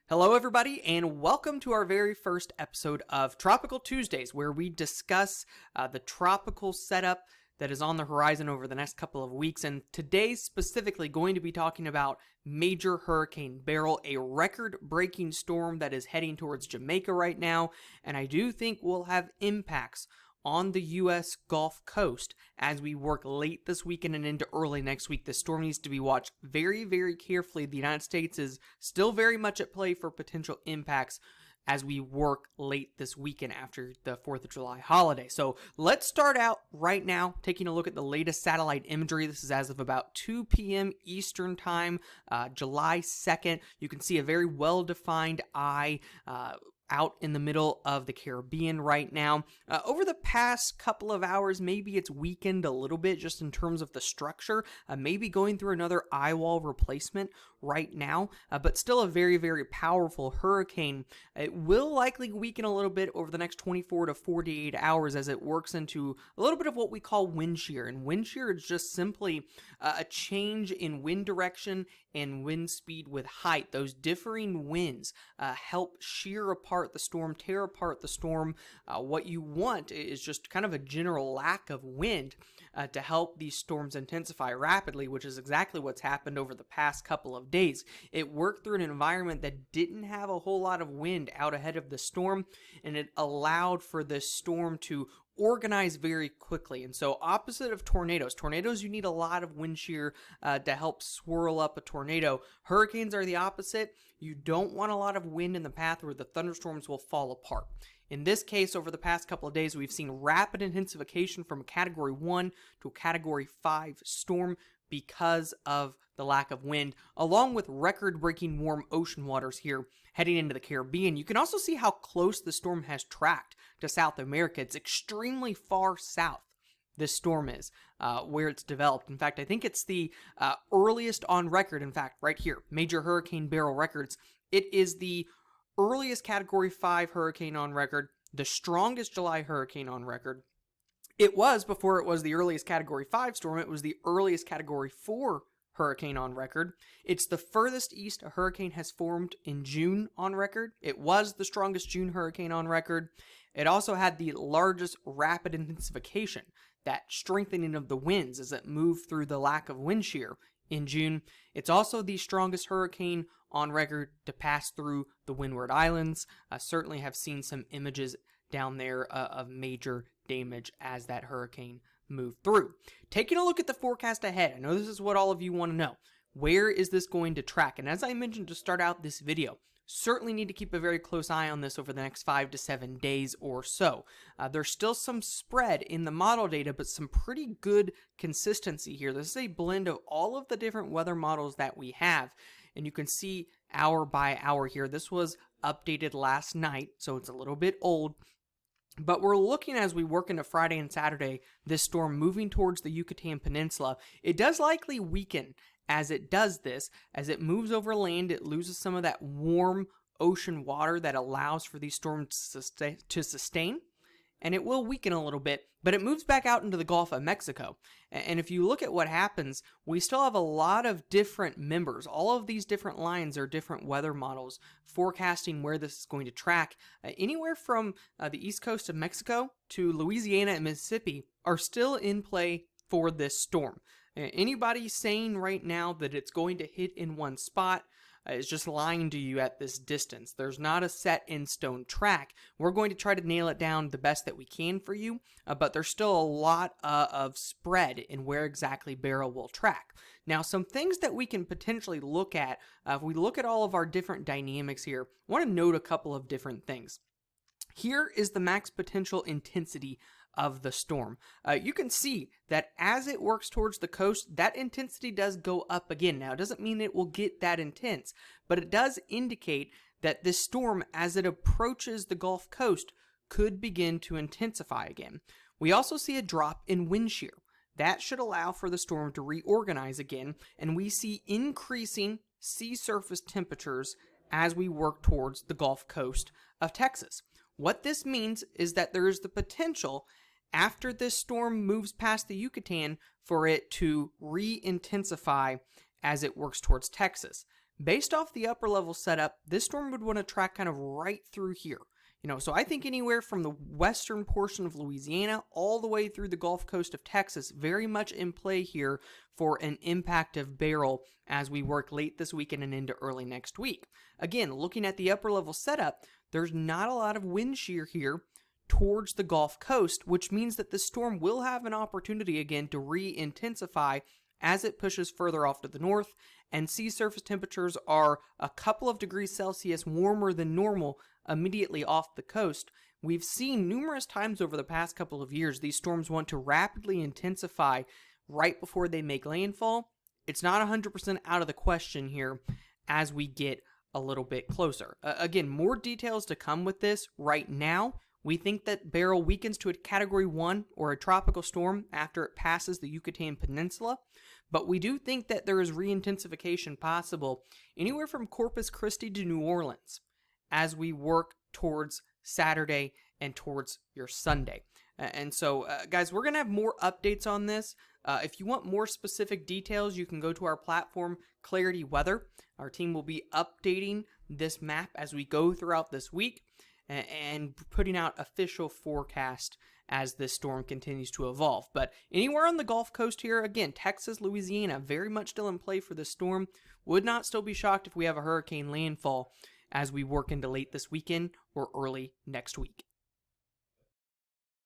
Hello, everybody, and welcome to our very first episode of Tropical Tuesdays, where we discuss the tropical setup that is on the horizon over the next couple of weeks. And today's specifically going to be talking about Major Hurricane Beryl, a record-breaking storm that is heading towards Jamaica right now, and I do think will have impacts on the U.S. Gulf Coast as we work late this weekend and into early next week. This storm needs to be watched very, very carefully. The United States is still very much at play for potential impacts as we work late this weekend after the 4th of July holiday. So let's start out right now taking a look at the latest satellite imagery. This is as of about 2 p.m. Eastern Time, July 2nd. You can see a very well-defined eye out in the middle of the Caribbean right now. Over the past couple of hours, maybe it's weakened a little bit just in terms of the structure, maybe going through another eye wall replacement right now, but still a very, very powerful hurricane. It will likely weaken a little bit over the next 24 to 48 hours as it works into a little bit of what we call wind shear. And wind shear is just simply a change in wind direction and wind speed with height. Those differing winds help shear apart the storm, tear apart the storm. What you want is just kind of a general lack of wind to help these storms intensify rapidly, which is exactly what's happened over the past couple of days. It worked through an environment that didn't have a whole lot of wind out ahead of the storm, and it allowed for this storm to organize very quickly. And so opposite of tornadoes, you need a lot of wind shear to help swirl up a tornado. Hurricanes are the opposite. You don't want a lot of wind in the path where the thunderstorms will fall apart. In this case, over the past couple of days, we've seen rapid intensification from a Category 1 to a Category 5 storm because of the lack of wind, along with record-breaking warm ocean waters here heading into the Caribbean. You can also see how close the storm has tracked to South America. It's extremely far south, this storm is, where it's developed. In fact, I think it's the earliest on record, in fact, right here, Major Hurricane Beryl records. It is the earliest Category 5 hurricane on record, the strongest July hurricane on record. It was, before it was the earliest Category 5 storm, it was the earliest Category 4 hurricane on record. It's the furthest east a hurricane has formed in June on record. It was the strongest June hurricane on record. It also had the largest rapid intensification, that strengthening of the winds as it moved through the lack of wind shear in June. It's also the strongest hurricane on record to pass through the Windward Islands. I certainly have seen some images down there of major damage as that hurricane moved through. Taking a look at the forecast ahead, I know this is what all of you want to know. Where is this going to track? And as I mentioned to start out this video, certainly need to keep a very close eye on this over the next 5 to 7 days or so. There's still some spread in the model data, but some pretty good consistency here. This is a blend of all of the different weather models that we have, and you can see hour by hour here. This was updated last night, so it's a little bit old. But we're looking, as we work into Friday and Saturday, this storm moving towards the Yucatan Peninsula. It does likely weaken as it does this. As it moves over land, it loses some of that warm ocean water that allows for these storms to sustain. And it will weaken a little bit, but it moves back out into the Gulf of Mexico. And if you look at what happens, we still have a lot of different members. All of these different lines are different weather models forecasting where this is going to track. Anywhere from the east coast of Mexico to Louisiana and Mississippi are still in play for this storm. Anybody saying right now that it's going to hit in one spot is just lying to you at this distance. There's not a set in stone track. We're going to try to nail it down the best that we can for you, but there's still a lot of spread in where exactly Beryl will track. Now, some things that we can potentially look at, if we look at all of our different dynamics here, I want to note a couple of different things. Here is the max potential intensity of the storm. You can see that as it works towards the coast, that intensity does go up again. Now, it doesn't mean it will get that intense, but it does indicate that this storm, as it approaches the Gulf Coast, could begin to intensify again. We also see a drop in wind shear. That should allow for the storm to reorganize again, and we see increasing sea surface temperatures as we work towards the Gulf Coast of Texas. What this means is that there is the potential, after this storm moves past the Yucatan, for it to re-intensify as it works towards Texas. Based off the upper level setup, this storm would want to track kind of right through here. So I think anywhere from the western portion of Louisiana all the way through the Gulf Coast of Texas, very much in play here for an impact of Beryl as we work late this weekend and into early next week. Again, looking at the upper level setup, there's not a lot of wind shear here towards the Gulf Coast, which means that the storm will have an opportunity again to re-intensify as it pushes further off to the north, and sea surface temperatures are a couple of degrees Celsius warmer than normal immediately off the coast. We've seen numerous times over the past couple of years these storms want to rapidly intensify right before they make landfall. It's not 100% out of the question here as we get a little bit closer. Again, more details to come with this. Right now, we think that Beryl weakens to a Category 1 or a tropical storm after it passes the Yucatan Peninsula, but we do think that there is re-intensification possible anywhere from Corpus Christi to New Orleans as we work towards Saturday and towards your Sunday. And so, guys, we're going to have more updates on this. If you want more specific details, you can go to our platform, Clarity Weather. Our team will be updating this map as we go throughout this week and putting out official forecast as this storm continues to evolve. But anywhere on the Gulf Coast here, again, Texas, Louisiana, very much still in play for this storm. Would not still be shocked if we have a hurricane landfall as we work into late this weekend or early next week.